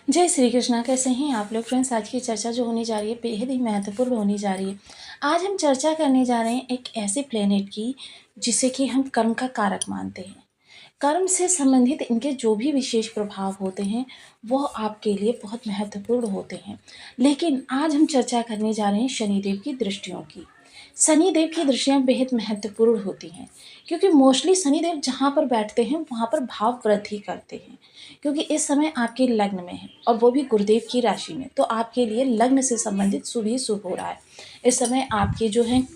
जय श्री कृष्णा। कैसे हैं आप लोग फ्रेंड्स? आज की चर्चा जो होने जा रही है बेहद ही महत्वपूर्ण होने जा रही है। आज हम चर्चा करने जा रहे हैं एक ऐसे प्लेनेट की जिसे कि हम कर्म का कारक मानते हैं। कर्म से संबंधित इनके जो भी विशेष प्रभाव होते हैं वो आपके लिए बहुत महत्वपूर्ण होते हैं। लेकिन आज हम चर्चा करने जा रहे हैं शनिदेव की दृष्टियों की। शनिदेव की दृष्टियाँ बेहद महत्वपूर्ण होती हैं क्योंकि मोस्टली शनिदेव जहाँ पर बैठते हैं वहाँ पर भाव वृद्धि करते हैं, क्योंकि इस समय आपके लग्न में है और वो भी गुरुदेव की राशि में। तो आपके लिए लग्न से संबंधित शुभ ही शुभ हो रहा है। इस समय आपके जो हैं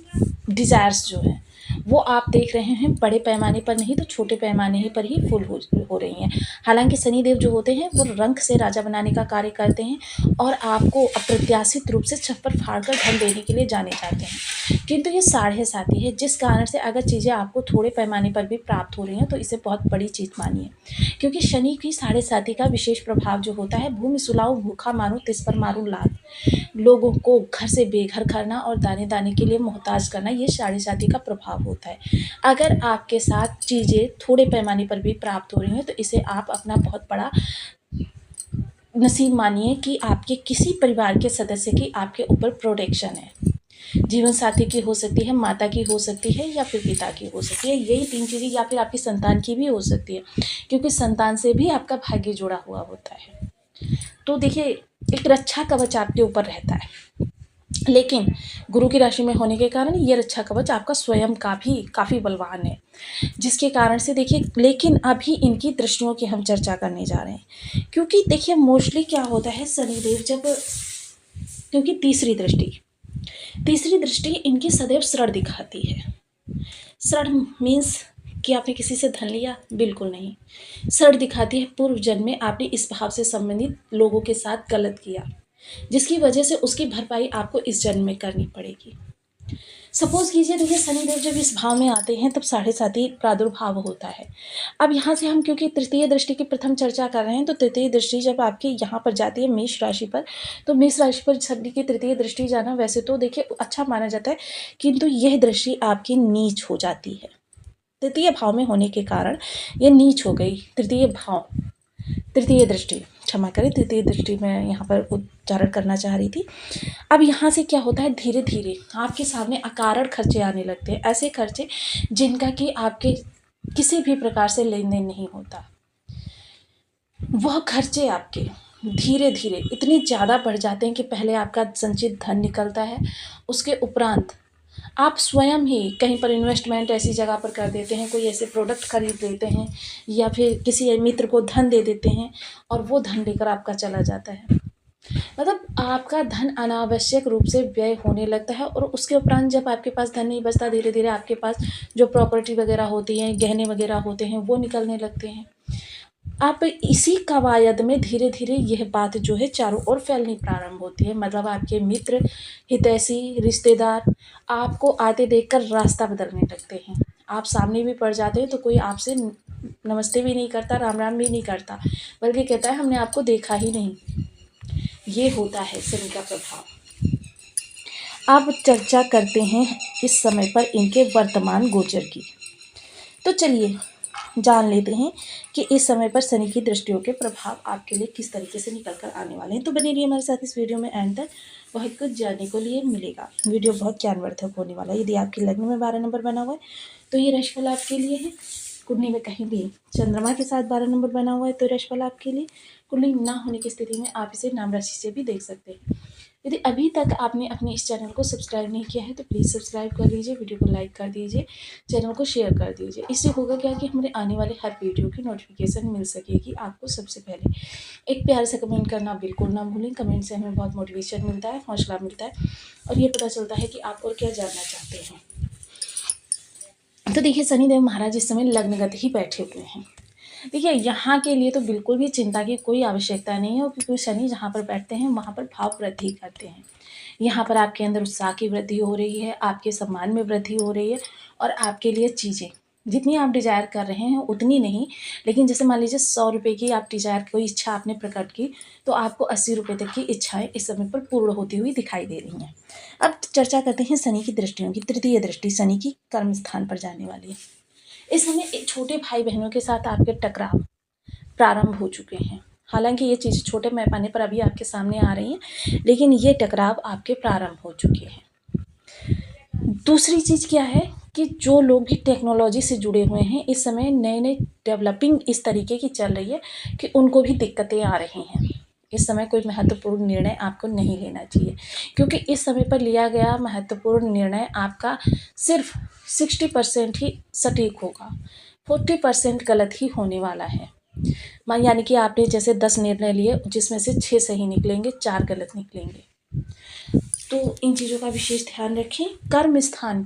डिज़ायर्स जो हैं वो आप देख रहे हैं बड़े पैमाने पर नहीं तो छोटे पैमाने पर ही फुल हो रही हैं। हालांकि शनिदेव जो होते हैं वो रंक से राजा बनाने का कार्य करते हैं और आपको अप्रत्याशित रूप से छप्पर फाड़ कर धन देने के लिए जाने जाते हैं। किंतु ये साढ़े साथी है, जिस कारण से अगर चीज़ें आपको थोड़े पैमाने पर भी प्राप्त हो रही हैं तो इसे बहुत बड़ी चीज़ मानिए, क्योंकि शनि की साढ़े साथी का विशेष प्रभाव जो होता है, भूमि सुलाओ भूखा मारूं तिस पर मारूं लात, लोगों को घर से बेघर करना और दाने दाने के लिए मोहताज करना, ये साढ़े साथी का प्रभाव होता है। अगर आपके साथ चीज़ें थोड़े पैमाने पर भी प्राप्त हो रही हैं तो इसे आप अपना बहुत बड़ा नसीब मानिए कि आपके किसी परिवार के सदस्य की आपके ऊपर प्रोटेक्शन है। जीवन साथी की हो सकती है, माता की हो सकती है या फिर पिता की हो सकती है, यही तीन चीज़ें, या फिर आपकी संतान की भी हो सकती है, क्योंकि संतान से भी आपका भाग्य जुड़ा हुआ होता है। तो देखिए, एक रक्षा कवच आपके ऊपर रहता है, लेकिन गुरु की राशि में होने के कारण ये रक्षा कवच आपका स्वयं का भी काफ़ी बलवान है, जिसके कारण से देखिए, लेकिन अभी इनकी दृष्टियों की हम चर्चा करने जा रहे हैं। क्योंकि देखिए मोस्टली क्या होता है, शनिदेव जब, क्योंकि तीसरी दृष्टि इनकी सदैव श्रृण दिखाती है। श्रृण मीन्स कि आपने किसी से धन लिया, बिल्कुल नहीं। श्रृण दिखाती है पूर्व जन्म में आपने इस भाव से संबंधित लोगों के साथ गलत किया, जिसकी वजह से उसकी भरपाई आपको इस जन्म में करनी पड़ेगी। सपोज कीजिए, देखिए शनिदेव जब इस भाव में आते हैं तब साढ़े साथी प्रादुर्भाव होता है। अब यहाँ से हम क्योंकि तृतीय दृष्टि की प्रथम चर्चा कर रहे हैं, तो तृतीय दृष्टि जब आपके यहाँ पर जाती है मेष राशि पर, तो मेष राशि पर शनि की तृतीय दृष्टि जाना वैसे तो देखिए अच्छा माना जाता है, किंतु यह दृष्टि आपकी नीच हो जाती है। तृतीय भाव में होने के कारण ये नीच हो गई। तृतीय दृष्टि, क्षमा करें, तृतीय दृष्टि मैं यहाँ पर उच्चारण करना चाह रही थी। अब यहाँ से क्या होता है, धीरे धीरे आपके सामने अकारण खर्चे आने लगते हैं, ऐसे खर्चे जिनका कि आपके किसी भी प्रकार से लेन देन नहीं होता। वह खर्चे आपके धीरे धीरे इतने ज़्यादा बढ़ जाते हैं कि पहले आपका संचित धन निकलता है, उसके उपरांत आप स्वयं ही कहीं पर इन्वेस्टमेंट ऐसी जगह पर कर देते हैं, कोई ऐसे प्रोडक्ट खरीद लेते हैं या फिर किसी मित्र को धन दे देते हैं और वो धन लेकर आपका चला जाता है। मतलब आपका धन अनावश्यक रूप से व्यय होने लगता है और उसके उपरांत जब आपके पास धन नहीं बचता, धीरे धीरे आपके पास जो प्रॉपर्टी वगैरह होती हैं, गहने वगैरह होते हैं, वो निकलने लगते हैं। आप इसी कवायद में धीरे धीरे यह बात जो है चारों ओर फैलनी प्रारंभ होती है। मतलब आपके मित्र, हितैषी, रिश्तेदार आपको आते देखकर रास्ता बदलने लगते हैं। आप सामने भी पड़ जाते हैं तो कोई आपसे नमस्ते भी नहीं करता, राम राम भी नहीं करता, बल्कि कहता है हमने आपको देखा ही नहीं। ये होता है शनि का प्रभाव। अब चर्चा करते हैं इस समय पर इनके वर्तमान गोचर की। तो चलिए जान लेते हैं कि इस समय पर शनि की दृष्टियों के प्रभाव आपके लिए किस तरीके से निकल कर आने वाले हैं। तो बने रहिए हमारे साथ इस वीडियो में, एंड तक बहुत कुछ जानने को लिए मिलेगा। वीडियो बहुत ज्ञानवर्धक होने वाला है। यदि आपके लग्न में 12 नंबर बना हुआ है तो ये राशिफल आपके लिए है। कुंडली में कहीं भी चंद्रमा के साथ 12 नंबर बना हुआ है तो राशिफल आपके लिए। कुंडली ना होने की स्थिति में आप इसे नाम राशि से भी देख सकते हैं। यदि अभी तक आपने अपने इस चैनल को सब्सक्राइब नहीं किया है तो प्लीज़ सब्सक्राइब कर लीजिए, वीडियो को लाइक कर दीजिए, चैनल को शेयर कर दीजिए। इससे होगा क्या कि हमारे आने वाले हर वीडियो की नोटिफिकेशन मिल सकेगी आपको सबसे पहले। एक प्यार से कमेंट करना बिल्कुल ना भूलें। कमेंट से हमें बहुत मोटिवेशन मिलता है, हौसला मिलता है और ये पता चलता है कि आप और क्या जानना चाहते हैं। तो देखिए शनिदेव महाराज इस समय लग्नगत ही बैठे हुए हैं। देखिए यहाँ के लिए तो बिल्कुल भी चिंता की कोई आवश्यकता नहीं है, क्योंकि शनि जहाँ पर बैठते हैं वहाँ पर भाव वृद्धि करते हैं। यहाँ पर आपके अंदर उत्साह की वृद्धि हो रही है, आपके सम्मान में वृद्धि हो रही है और आपके लिए चीज़ें जितनी आप डिज़ायर कर रहे हैं उतनी नहीं, लेकिन जैसे मान लीजिए 100 रुपये की आप डिज़ायर, कोई इच्छा आपने प्रकट की तो आपको 80 रुपये तक की इच्छाएं इस समय पर पूर्ण होती हुई दिखाई दे रही हैं। अब चर्चा करते हैं शनि की दृष्टियों की। तृतीय दृष्टि शनि की कर्म स्थान पर जाने वाली है। इस समय छोटे भाई बहनों के साथ आपके टकराव प्रारंभ हो चुके हैं। हालांकि ये चीज़ें छोटे पैमाने पर अभी आपके सामने आ रही हैं, लेकिन ये टकराव आपके प्रारंभ हो चुके हैं। दूसरी चीज़ क्या है कि जो लोग भी टेक्नोलॉजी से जुड़े हुए हैं, इस समय नए नए डेवलपिंग इस तरीके की चल रही है कि उनको भी दिक्कतें आ रही हैं। इस समय कोई महत्वपूर्ण निर्णय आपको नहीं लेना चाहिए, क्योंकि इस समय पर लिया गया महत्वपूर्ण निर्णय आपका सिर्फ 60% ही सटीक होगा, 40% गलत ही होने वाला है। यानी कि आपने जैसे 10 निर्णय लिए, जिसमें से 6 सही निकलेंगे, 4 गलत निकलेंगे। तो इन चीज़ों का विशेष ध्यान रखें। कर्म स्थान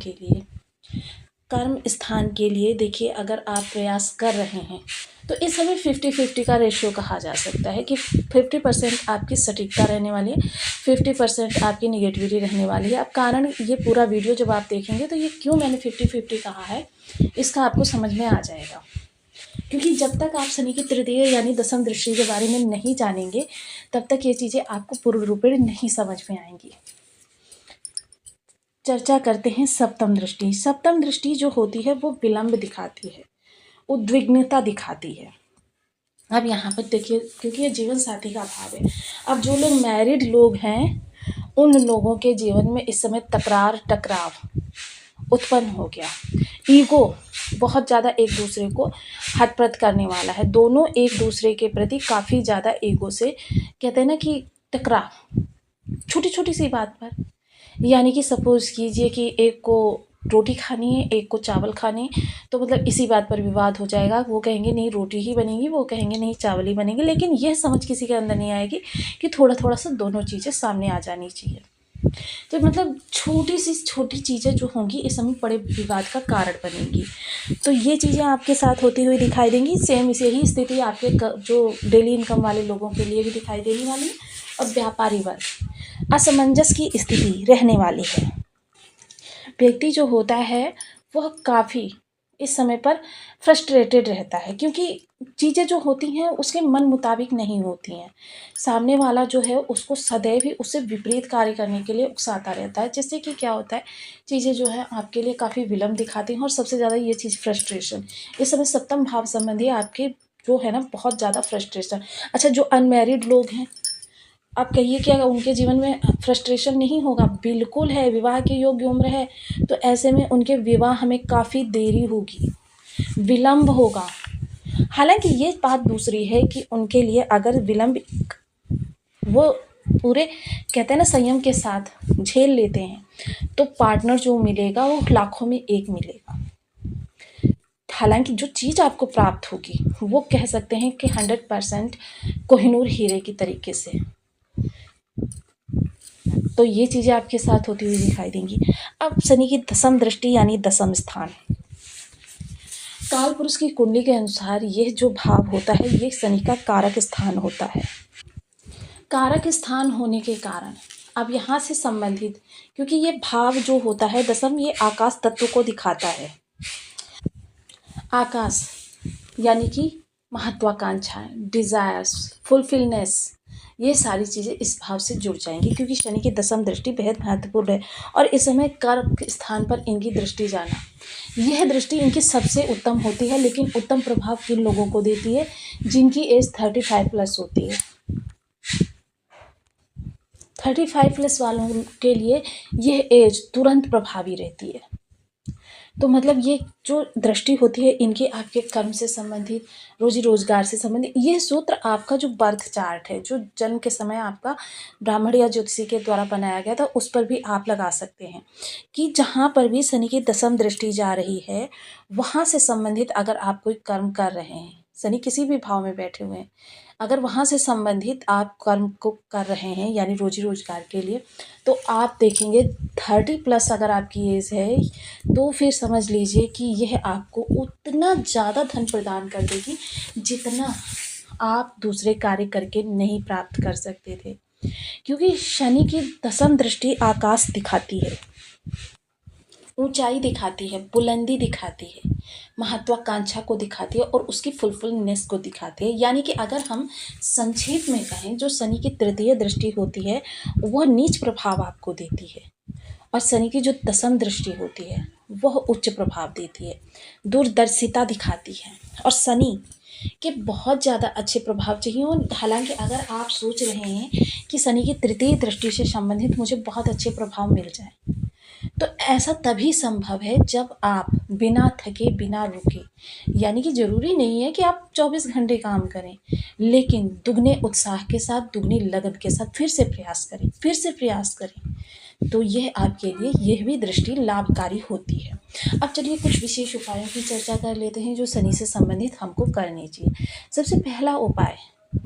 के लिए देखिए, अगर आप प्रयास कर रहे हैं तो इस समय 50-50 का रेशियो कहा जा सकता है कि 50% आपकी सटीकता रहने वाली है, 50% आपकी निगेटिविटी रहने वाली है। अब कारण, ये पूरा वीडियो जब आप देखेंगे तो ये क्यों मैंने 50-50 कहा है, इसका आपको समझ में आ जाएगा। क्योंकि जब तक आप शनि की तृतीय यानी दसम दृष्टि के बारे में नहीं जानेंगे, तब तक ये चीज़ें आपको पूर्ण रूपेण नहीं समझ में आएंगी। चर्चा करते हैं सप्तम दृष्टि। सप्तम दृष्टि जो होती है वो विलंब दिखाती है, उद्विग्नता दिखाती है। अब यहाँ पर देखिए, क्योंकि ये जीवन साथी का भाव है, अब जो लोग मैरिड लोग हैं उन लोगों के जीवन में इस समय टकराव उत्पन्न हो गया। ईगो बहुत ज़्यादा एक दूसरे को हतप्रत करने वाला है। दोनों एक दूसरे के प्रति काफ़ी ज़्यादा ईगो से, कहते हैं ना कि टकराव, छोटी छोटी सी बात पर। यानी कि सपोज़ कीजिए कि एक को रोटी खानी है, एक को चावल खाने हैं, तो मतलब इसी बात पर विवाद हो जाएगा। वो कहेंगे नहीं रोटी ही बनेगी, वो कहेंगे नहीं चावल ही बनेंगे। लेकिन यह समझ किसी के अंदर नहीं आएगी कि थोड़ा थोड़ा सा दोनों चीज़ें सामने आ जानी चाहिए। तो मतलब छोटी सी छोटी चीज़ें जो होंगी इस समय बड़े विवाद का कारण बनेंगी। तो ये चीज़ें आपके साथ होती हुई दिखाई देंगी। सेम इसे ही स्थिति आपके जो डेली इनकम वाले लोगों के लिए भी दिखाई देने वाली है। और व्यापारी वर्ग, असमंजस की स्थिति रहने वाली है। व्यक्ति जो होता है वह काफ़ी इस समय पर फ्रस्ट्रेटेड रहता है, क्योंकि चीज़ें जो होती हैं उसके मन मुताबिक नहीं होती हैं। सामने वाला जो है उसको सदैव ही उससे विपरीत कार्य करने के लिए उकसाता रहता है, जिससे कि क्या होता है, चीज़ें जो है आपके लिए काफ़ी विलम्ब दिखाती हैं। और सबसे ज़्यादा ये चीज़ फ्रस्ट्रेशन, इस समय सप्तम भाव संबंधी आपके जो है ना बहुत ज़्यादा फ्रस्ट्रेशन। अच्छा, जो अनमैरिड लोग हैं, आप कहिए क्या उनके जीवन में फ्रस्ट्रेशन नहीं होगा? बिल्कुल है। विवाह के योग्य उम्र है, तो ऐसे में उनके विवाह में काफ़ी देरी होगी, विलंब होगा। हालांकि ये बात दूसरी है कि उनके लिए अगर विलंब वो पूरे, कहते हैं ना, संयम के साथ झेल लेते हैं, तो पार्टनर जो मिलेगा वो लाखों में एक मिलेगा। हालांकि जो चीज़ आपको प्राप्त होगी वो कह सकते हैं कि 100% कोहिनूर हीरे की तरीके से। तो ये चीज़ें आपके साथ होती हुई दिखाई देंगी। अब शनि की दसम दृष्टि यानी दसम स्थान, काल पुरुष की कुंडली के अनुसार यह जो भाव होता है ये शनि का कारक स्थान होता है। कारक स्थान होने के कारण अब यहाँ से संबंधित, क्योंकि ये भाव जो होता है दसम, ये आकाश तत्व को दिखाता है। आकाश यानी कि महत्वाकांक्षाएं, डिज़ायर्स, फुलफिलनेस, ये सारी चीज़ें इस भाव से जुड़ जाएंगी, क्योंकि शनि की दसम दृष्टि बेहद महत्वपूर्ण है। और इस समय कर्क स्थान पर इनकी दृष्टि जाना, यह दृष्टि इनकी सबसे उत्तम होती है। लेकिन उत्तम प्रभाव किन लोगों को देती है? जिनकी एज 35+ होती है। 35+ वालों के लिए यह एज तुरंत प्रभावी रहती है। तो मतलब ये जो दृष्टि होती है इनकी आपके कर्म से संबंधित, रोजी रोजगार से संबंधित, ये सूत्र आपका जो बर्थ चार्ट है, जो जन्म के समय आपका ब्राह्मण या ज्योतिषी के द्वारा बनाया गया था, उस पर भी आप लगा सकते हैं कि जहाँ पर भी शनि की दसम दृष्टि जा रही है वहाँ से संबंधित अगर आप कोई कर्म कर रहे हैं, शनि किसी भी भाव में बैठे हुए हैं, अगर वहाँ से संबंधित आप कर्म को कर रहे हैं यानी रोजी रोजगार के लिए, तो आप देखेंगे 30+ अगर आपकी एज है तो फिर समझ लीजिए कि यह आपको उतना ज़्यादा धन प्रदान कर देगी जितना आप दूसरे कार्य करके नहीं प्राप्त कर सकते थे। क्योंकि शनि की दसम दृष्टि आकाश दिखाती है, ऊंचाई दिखाती है, बुलंदी दिखाती है, महत्वाकांक्षा को दिखाती है और उसकी फुलफिलनेस को दिखाती है। यानी कि अगर हम संक्षेप में कहें, जो शनि की तृतीय दृष्टि होती है वह नीच प्रभाव आपको देती है, और शनि की जो दसम दृष्टि होती है वह उच्च प्रभाव देती है, दूरदर्शिता दिखाती है। और शनि कि बहुत ज़्यादा अच्छे प्रभाव चाहिए। और हालाँकि अगर आप सोच रहे हैं कि शनि की तृतीय दृष्टि से संबंधित मुझे बहुत अच्छे प्रभाव मिल जाएँ, तो ऐसा तभी संभव है जब आप बिना थके, बिना रुके, यानी कि ज़रूरी नहीं है कि आप 24 घंटे काम करें, लेकिन दुगने उत्साह के साथ, दुगनी लगन के साथ फिर से प्रयास करें, फिर से प्रयास करें। तो यह आपके लिए यह भी दृष्टि लाभकारी होती है। अब चलिए कुछ विशेष उपायों की चर्चा कर लेते हैं जो शनि से संबंधित हमको करने चाहिए। सबसे पहला उपाय,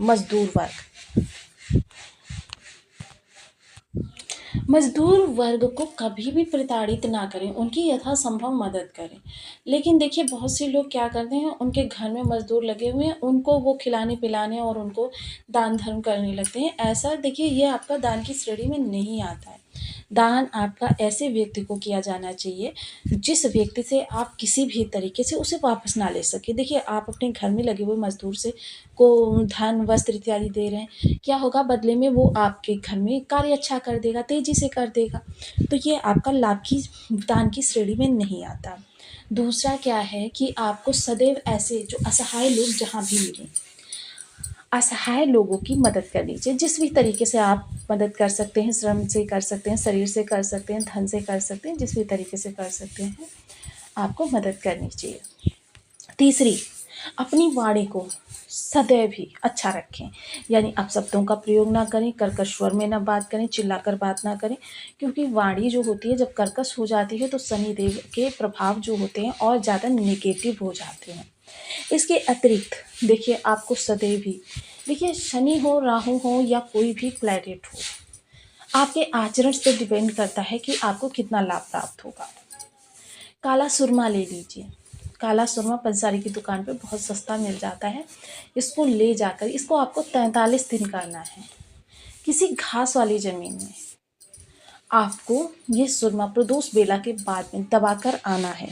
मज़दूर वर्ग। मज़दूर वर्ग को कभी भी प्रताड़ित ना करें, उनकी यथासंभव मदद करें। लेकिन देखिए बहुत से लोग क्या करते हैं, उनके घर में मज़दूर लगे हुए हैं, उनको वो खिलाने-पिलाने और उनको दान-धर्म करने लगते हैं। ऐसा देखिए ये आपका दान की श्रेणी में नहीं आता है। दान आपका ऐसे व्यक्ति को किया जाना चाहिए, जिस व्यक्ति से आप किसी भी तरीके से उसे वापस ना ले सकें। देखिए आप अपने घर में लगे हुए मज़दूर से को धन, वस्त्र इत्यादि दे रहे हैं, क्या होगा बदले में वो आपके घर में कार्य अच्छा कर देगा, तेज़ी से कर देगा। तो ये आपका लाभ की दान की श्रेणी में नहीं आता। दूसरा क्या है कि आपको सदैव ऐसे जो असहाय लोग जहाँ भी मिलें, असहाय लोगों की मदद करनी चाहिए। जिस भी तरीके से आप मदद कर सकते हैं, श्रम से कर सकते हैं, शरीर से कर सकते हैं, धन से कर सकते हैं, जिस भी तरीके से कर सकते हैं, आपको मदद करनी चाहिए। तीसरी, अपनी वाणी को सदैव ही अच्छा रखें, यानी अपशब्दों का प्रयोग ना करें, कर्कश स्वर में ना बात करें, चिल्लाकर बात ना करें, क्योंकि वाणी जो होती है जब कर्कश हो जाती है तो शनिदेव के प्रभाव जो होते हैं और ज़्यादा नेगेटिव हो जाते हैं। इसके अतिरिक्त देखिए आपको सदैव ही देखिए शनि हो, राहु हो या कोई भी प्लैनेट हो, आपके आचरण से डिपेंड करता है कि आपको कितना लाभ प्राप्त होगा। काला सुरमा ले लीजिए। काला सुरमा पंसारी की दुकान पे बहुत सस्ता मिल जाता है। इसको ले जाकर इसको आपको 43 दिन करना है। किसी घास वाली ज़मीन में आपको ये सुरमा प्रदोष बेला के बाद में दबाकर आना है।